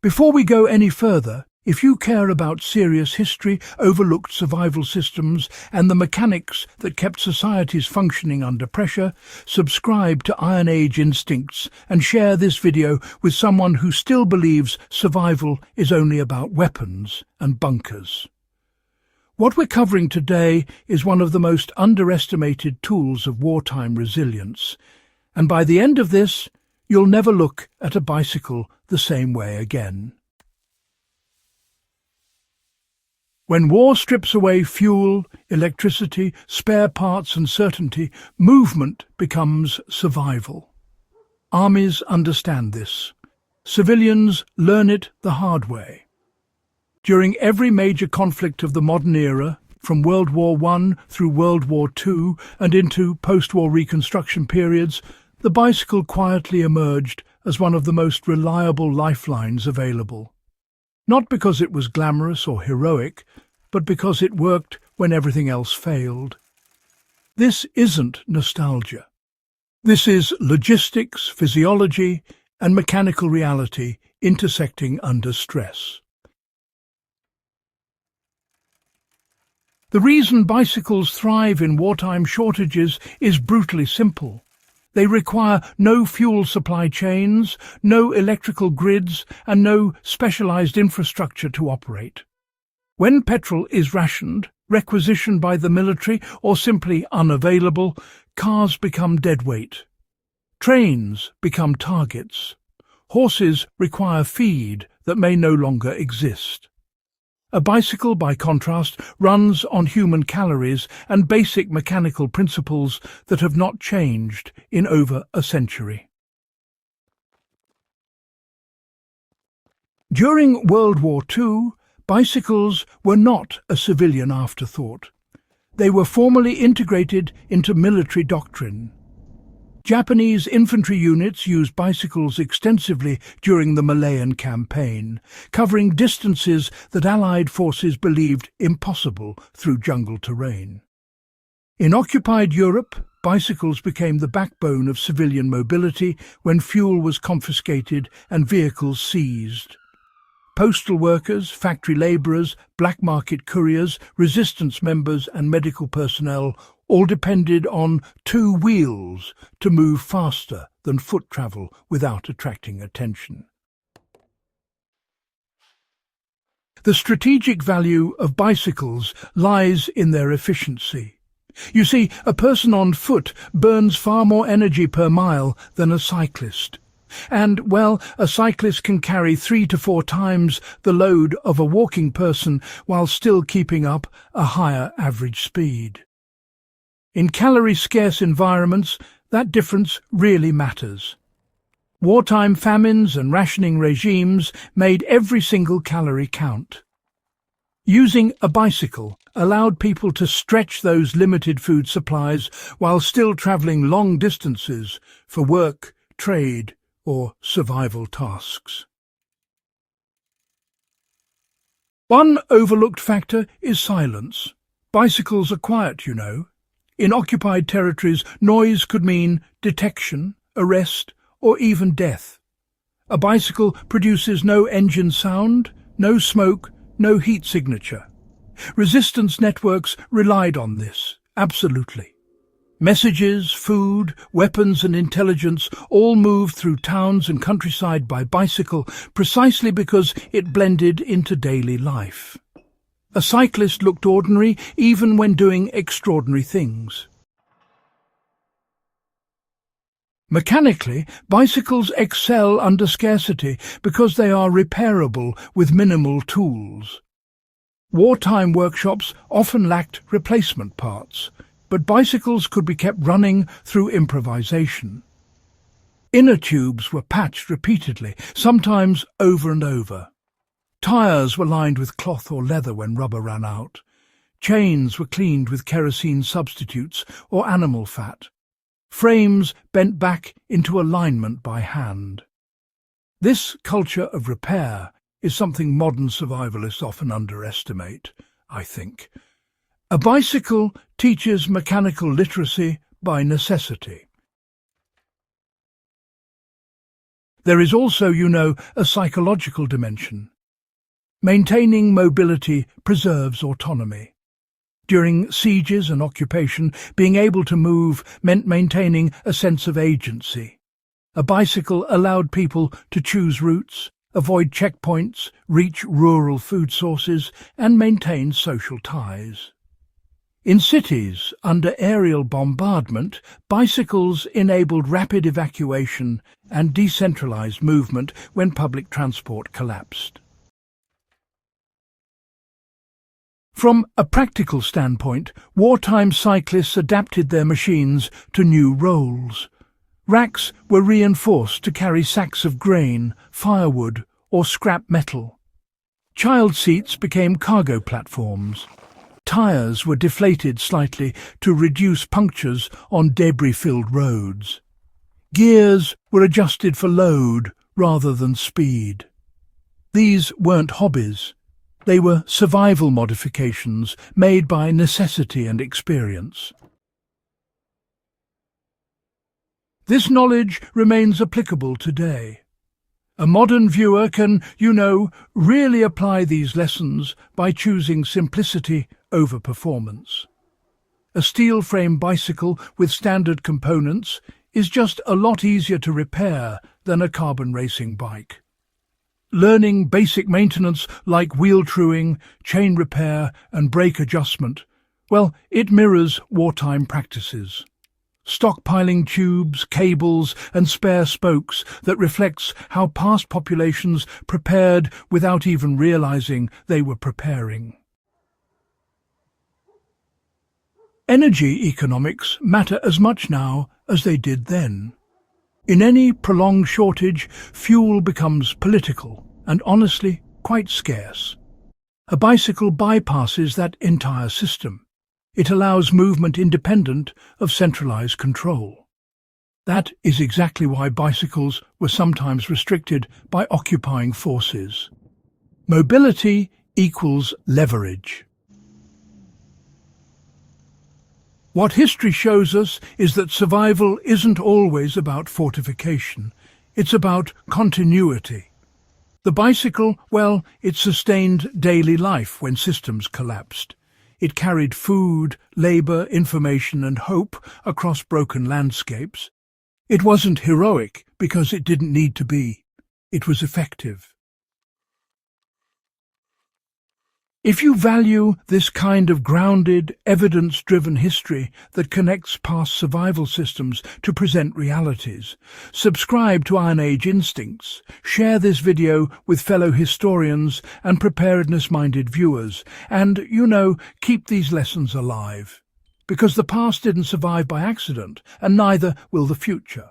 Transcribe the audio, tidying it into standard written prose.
Before we go any further, if you care about serious history, overlooked survival systems, and the mechanics that kept societies functioning under pressure, subscribe to Iron Age Instincts and share this video with someone who still believes survival is only about weapons and bunkers. What we're covering today is one of the most underestimated tools of wartime resilience, and by the end of this, you'll never look at a bicycle the same way again. When war strips away fuel, electricity, spare parts and certainty, movement becomes survival. Armies understand this. Civilians learn it the hard way. During every major conflict of the modern era, from World War I through World War II and into post-war reconstruction periods, the bicycle quietly emerged as one of the most reliable lifelines available. Not because it was glamorous or heroic, but because it worked when everything else failed. This isn't nostalgia. This is logistics, physiology, and mechanical reality intersecting under stress. The reason bicycles thrive in wartime shortages is brutally simple. They require no fuel supply chains, no electrical grids, and no specialized infrastructure to operate. When petrol is rationed, requisitioned by the military, or simply unavailable, cars become deadweight. Trains become targets. Horses require feed that may no longer exist. A bicycle, by contrast, runs on human calories and basic mechanical principles that have not changed in over a century. During World War II, bicycles were not a civilian afterthought. They were formally integrated into military doctrine. Japanese infantry units used bicycles extensively during the Malayan campaign, covering distances that Allied forces believed impossible through jungle terrain. In occupied Europe, bicycles became the backbone of civilian mobility when fuel was confiscated and vehicles seized. Postal workers, factory labourers, black market couriers, resistance members and medical personnel all depended on two wheels to move faster than foot travel without attracting attention. The strategic value of bicycles lies in their efficiency. You see, a person on foot burns far more energy per mile than a cyclist. And, well, a cyclist can carry 3 to 4 times the load of a walking person while still keeping up a higher average speed. In calorie-scarce environments, that difference really matters. Wartime famines and rationing regimes made every single calorie count. Using a bicycle allowed people to stretch those limited food supplies while still travelling long distances for work, trade, or survival tasks. One overlooked factor is silence. Bicycles are quiet, you know. In occupied territories, noise could mean detection, arrest, or even death. A bicycle produces no engine sound, no smoke, no heat signature. Resistance networks relied on this, absolutely. Messages, food, weapons and intelligence all moved through towns and countryside by bicycle precisely because it blended into daily life. A cyclist looked ordinary even when doing extraordinary things. Mechanically, bicycles excel under scarcity because they are repairable with minimal tools. Wartime workshops often lacked replacement parts, but bicycles could be kept running through improvisation. Inner tubes were patched repeatedly, sometimes over and over. Tires were lined with cloth or leather when rubber ran out. Chains were cleaned with kerosene substitutes or animal fat. Frames bent back into alignment by hand. This culture of repair is something modern survivalists often underestimate, I think. A bicycle teaches mechanical literacy by necessity. There is also, a psychological dimension. Maintaining mobility preserves autonomy. During sieges and occupation, being able to move meant maintaining a sense of agency. A bicycle allowed people to choose routes, avoid checkpoints, reach rural food sources, and maintain social ties. In cities, under aerial bombardment, bicycles enabled rapid evacuation and decentralized movement when public transport collapsed. From a practical standpoint, wartime cyclists adapted their machines to new roles. Racks were reinforced to carry sacks of grain, firewood, or scrap metal. Child seats became cargo platforms. Tires were deflated slightly to reduce punctures on debris-filled roads. Gears were adjusted for load rather than speed. These weren't hobbies. They were survival modifications made by necessity and experience. This knowledge remains applicable today. A modern viewer can, really apply these lessons by choosing simplicity over performance. A steel-frame bicycle with standard components is just a lot easier to repair than a carbon racing bike. Learning basic maintenance like wheel truing, chain repair and brake adjustment, it mirrors wartime practices. Stockpiling tubes, cables and spare spokes that reflects how past populations prepared without even realizing they were preparing. Energy economics matter as much now as they did then. In any prolonged shortage, fuel becomes political and honestly quite scarce. A bicycle bypasses that entire system. It allows movement independent of centralized control. That is exactly why bicycles were sometimes restricted by occupying forces. Mobility equals leverage. What history shows us is that survival isn't always about fortification. It's about continuity. The bicycle, it sustained daily life when systems collapsed. It carried food, labor, information and hope across broken landscapes. It wasn't heroic because it didn't need to be. It was effective. If you value this kind of grounded, evidence-driven history that connects past survival systems to present realities, subscribe to Iron Age Instincts, share this video with fellow historians and preparedness-minded viewers, and, keep these lessons alive. Because the past didn't survive by accident, and neither will the future.